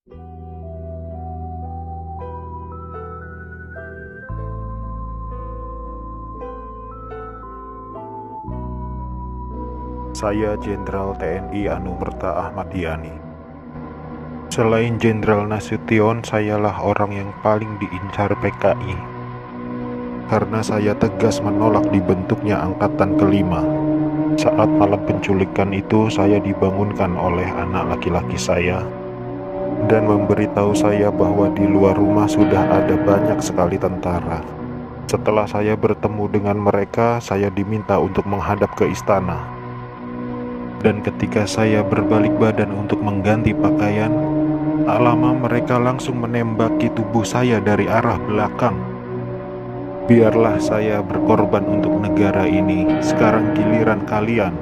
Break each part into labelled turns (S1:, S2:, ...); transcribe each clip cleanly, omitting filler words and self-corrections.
S1: Saya Jenderal TNI Anumerta Ahmad Yani. Selain Jenderal Nasution, sayalah orang yang paling diincar PKI. Karena saya tegas menolak dibentuknya Angkatan Kelima. Saat malam penculikan itu, saya dibangunkan oleh anak laki-laki saya dan memberitahu saya bahwa di luar rumah sudah ada banyak sekali tentara. Setelah saya bertemu dengan mereka, saya diminta untuk menghadap ke istana. Dan ketika saya berbalik badan untuk mengganti pakaian, tak lama mereka langsung menembaki tubuh saya dari arah belakang. Biarlah saya berkorban untuk negara ini, sekarang giliran kalian.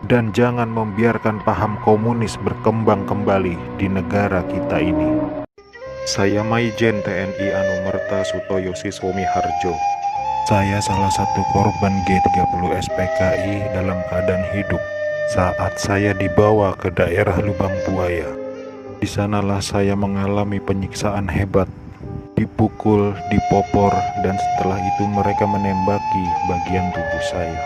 S1: Dan jangan membiarkan paham komunis berkembang kembali di negara kita ini. Saya Maijen TNI Anumerta Sutoyo Siswomi Harjo. Saya salah satu korban G30 SPKI dalam keadaan hidup. Saat saya dibawa ke daerah Lubang Buaya, di sanalah saya mengalami penyiksaan hebat, dipukul, dipopor, dan setelah itu mereka menembaki bagian tubuh saya.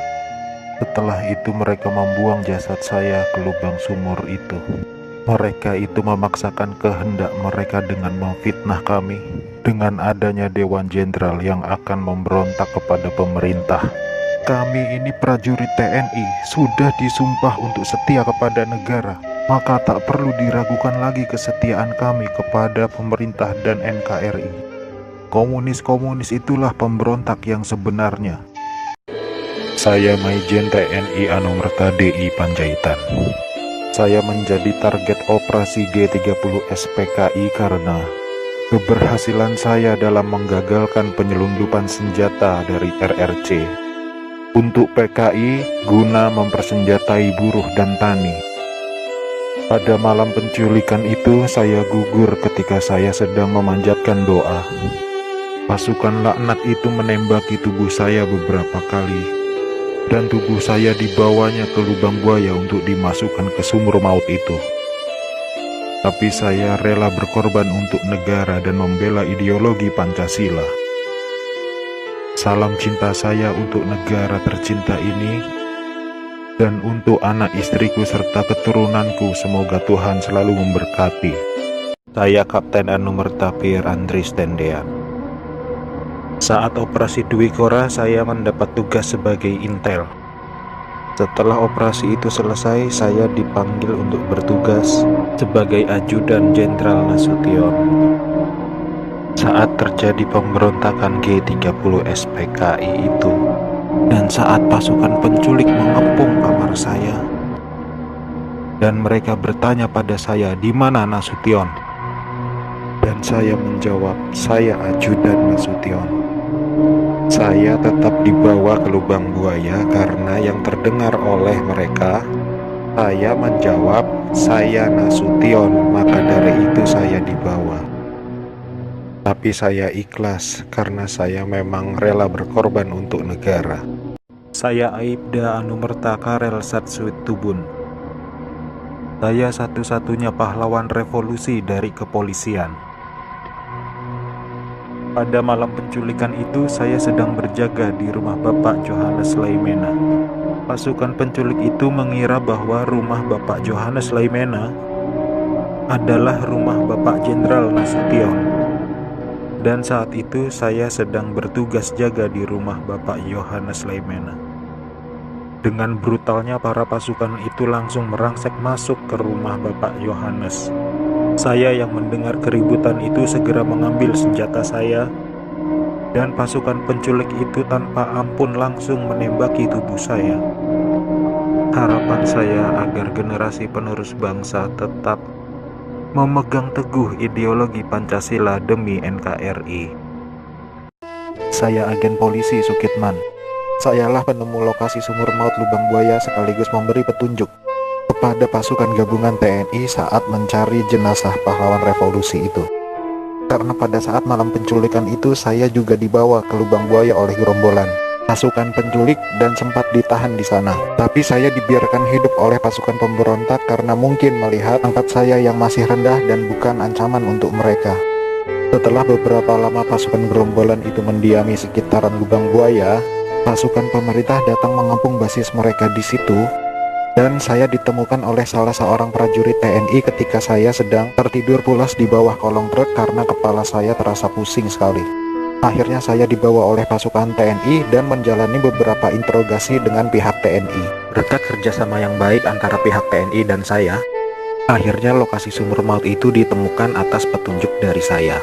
S1: Setelah itu mereka membuang jasad saya ke lubang sumur itu. Mereka itu memaksakan kehendak mereka dengan memfitnah kami dengan adanya Dewan Jenderal yang akan memberontak kepada pemerintah. Kami ini prajurit TNI, sudah disumpah untuk setia kepada negara, maka tak perlu diragukan lagi kesetiaan kami kepada pemerintah dan NKRI. Komunis-komunis itulah pemberontak yang sebenarnya. Saya Maijen TNI Anumerta DI Panjaitan. Saya menjadi target operasi G30 SPKI karena keberhasilan saya dalam menggagalkan penyelundupan senjata dari RRC untuk PKI guna mempersenjatai buruh dan tani. Pada malam penculikan itu saya gugur ketika saya sedang memanjatkan doa. Pasukan laknat itu menembaki tubuh saya beberapa kali, dan tubuh saya dibawanya ke lubang buaya untuk dimasukkan ke sumur maut itu. Tapi saya rela berkorban untuk negara dan membela ideologi Pancasila. Salam cinta saya untuk negara tercinta ini dan untuk anak istriku serta keturunanku, semoga Tuhan selalu memberkati. Saya Kapten Anumerta Pierre Andries Tendean. Saat operasi Dwi Kora, saya mendapat tugas sebagai intel. Setelah operasi itu selesai, saya dipanggil untuk bertugas sebagai ajudan Jenderal Nasution. Saat terjadi pemberontakan G30 SPKI itu, dan saat pasukan penculik mengepung kamar saya, dan mereka bertanya pada saya, "Di mana Nasution?" Dan saya menjawab, "Saya ajudan Nasution." Saya tetap dibawa ke lubang buaya karena yang terdengar oleh mereka, saya menjawab, "Saya Nasution," maka dari itu saya dibawa. Tapi saya ikhlas karena saya memang rela berkorban untuk negara. Saya Aibda Anumerta Karel Satsuit Tubun. Saya satu-satunya pahlawan revolusi dari kepolisian. Pada malam penculikan itu, saya sedang berjaga di rumah Bapak Johannes Leimena. Pasukan penculik itu mengira bahwa rumah Bapak Johannes Leimena adalah rumah Bapak Jenderal Nasution. Dan saat itu saya sedang bertugas jaga di rumah Bapak Johannes Leimena. Dengan brutalnya para pasukan itu langsung merangsek masuk ke rumah Bapak Johannes. Saya yang mendengar keributan itu segera mengambil senjata saya, dan pasukan penculik itu tanpa ampun langsung menembaki tubuh saya. Harapan saya agar generasi penerus bangsa tetap memegang teguh ideologi Pancasila demi NKRI. Saya agen polisi Sukitman. Sayalah penemu lokasi sumur maut lubang buaya sekaligus memberi petunjuk kepada pasukan gabungan TNI saat mencari jenazah pahlawan revolusi itu. Karena pada saat malam penculikan itu saya juga dibawa ke lubang buaya oleh gerombolan. pasukan penculik dan sempat ditahan di sana. Tapi saya dibiarkan hidup oleh pasukan pemberontak karena mungkin melihat pangkat saya yang masih rendah dan bukan ancaman untuk mereka. Setelah beberapa lama pasukan gerombolan itu mendiami sekitaran lubang buaya, pasukan pemerintah datang mengepung basis mereka di situ, dan saya ditemukan oleh salah seorang prajurit TNI ketika saya sedang tertidur pulas di bawah kolong truk karena kepala saya terasa pusing sekali. Akhirnya saya dibawa oleh pasukan TNI dan menjalani beberapa interogasi dengan pihak TNI. Berkat kerjasama yang baik antara pihak TNI dan saya, akhirnya lokasi sumur maut itu ditemukan atas petunjuk dari saya.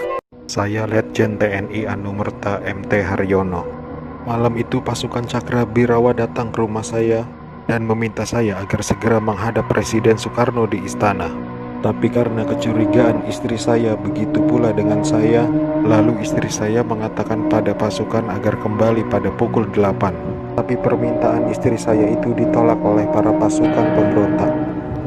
S1: Saya Letjen TNI Anumerta MT Haryono. Malam itu pasukan Cakra Birawa datang ke rumah saya dan meminta saya agar segera menghadap Presiden Soekarno di istana. Tapi karena kecurigaan istri saya begitu pula dengan saya, lalu istri saya mengatakan pada pasukan agar kembali pada pukul 8. Tapi permintaan istri saya itu ditolak oleh para pasukan pemberontak.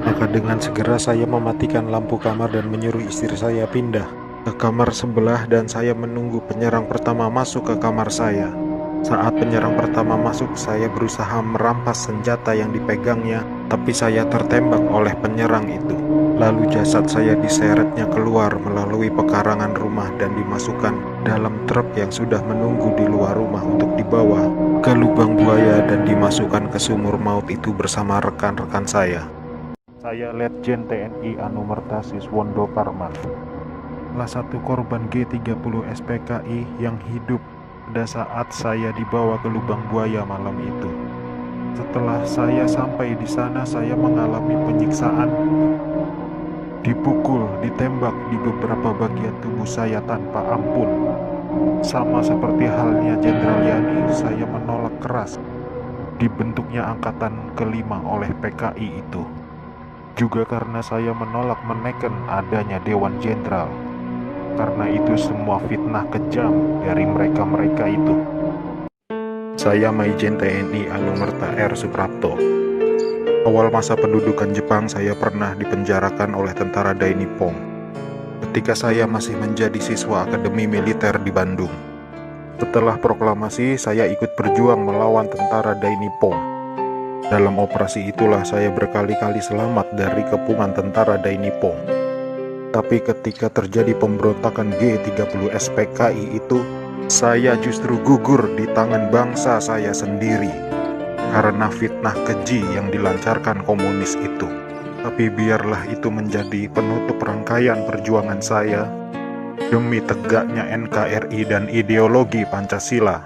S1: Maka dengan segera saya mematikan lampu kamar dan menyuruh istri saya pindah ke kamar sebelah dan saya menunggu penyerang pertama masuk ke kamar saya. Saat penyerang pertama masuk, saya berusaha merampas senjata yang dipegangnya, tapi saya tertembak oleh penyerang itu. Lalu jasad saya diseretnya keluar melalui pekarangan rumah dan dimasukkan dalam truk yang sudah menunggu di luar rumah untuk dibawa ke lubang buaya dan dimasukkan ke sumur maut itu bersama rekan-rekan saya. Saya Letjen TNI Anumerta Siswondo Parman, salah satu korban G30 SPKI yang hidup pada saat saya dibawa ke lubang buaya malam itu. Setelah saya sampai di sana, saya mengalami penyiksaan, dipukul, ditembak di beberapa bagian tubuh saya tanpa ampun. Sama seperti halnya Jenderal Yani, saya menolak keras dibentuknya angkatan kelima oleh PKI itu. Juga karena saya menolak meneken adanya Dewan Jenderal. Karena itu semua fitnah kejam dari mereka-mereka itu. Saya Maijen TNI Anumerta R. Suprapto. Awal masa pendudukan Jepang saya pernah dipenjarakan oleh tentara Dai Nippon ketika saya masih menjadi siswa Akademi Militer di Bandung. Setelah proklamasi, saya ikut berjuang melawan tentara Dai Nippon. Dalam operasi itulah saya berkali-kali selamat dari kepungan tentara Dai Nippon. Tapi ketika terjadi pemberontakan G30 SPKI itu, saya justru gugur di tangan bangsa saya sendiri karena fitnah keji yang dilancarkan komunis itu. Tapi biarlah itu menjadi penutup rangkaian perjuangan saya demi tegaknya NKRI dan ideologi Pancasila.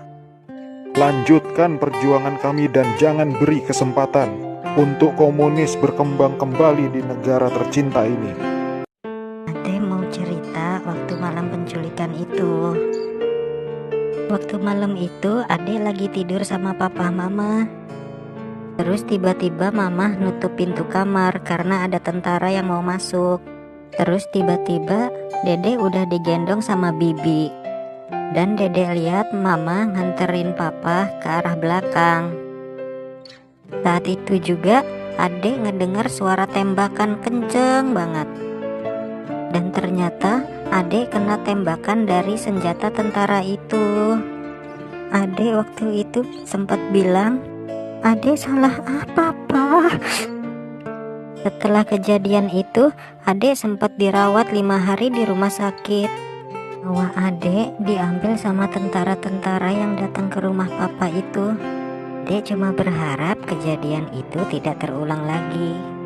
S1: Lanjutkan perjuangan kami dan jangan beri kesempatan untuk komunis berkembang kembali di negara tercinta ini.
S2: Waktu malam penculikan itu. Waktu malam itu Ade lagi tidur sama papa mama. Terus tiba-tiba mama nutup pintu kamar karena ada tentara yang mau masuk. Terus tiba-tiba Dede udah digendong sama Bibi. Dan Dede lihat mama nganterin papa ke arah belakang. Saat itu juga Ade ngedengar suara tembakan kenceng banget. Dan ternyata Ade kena tembakan dari senjata tentara itu. Ade waktu itu sempat bilang, "Ade salah apa, Pak?" Setelah kejadian itu, Ade sempat dirawat 5 hari di rumah sakit. Nyawa Ade diambil sama tentara-tentara yang datang ke rumah papa itu. Ade cuma berharap kejadian itu tidak terulang lagi.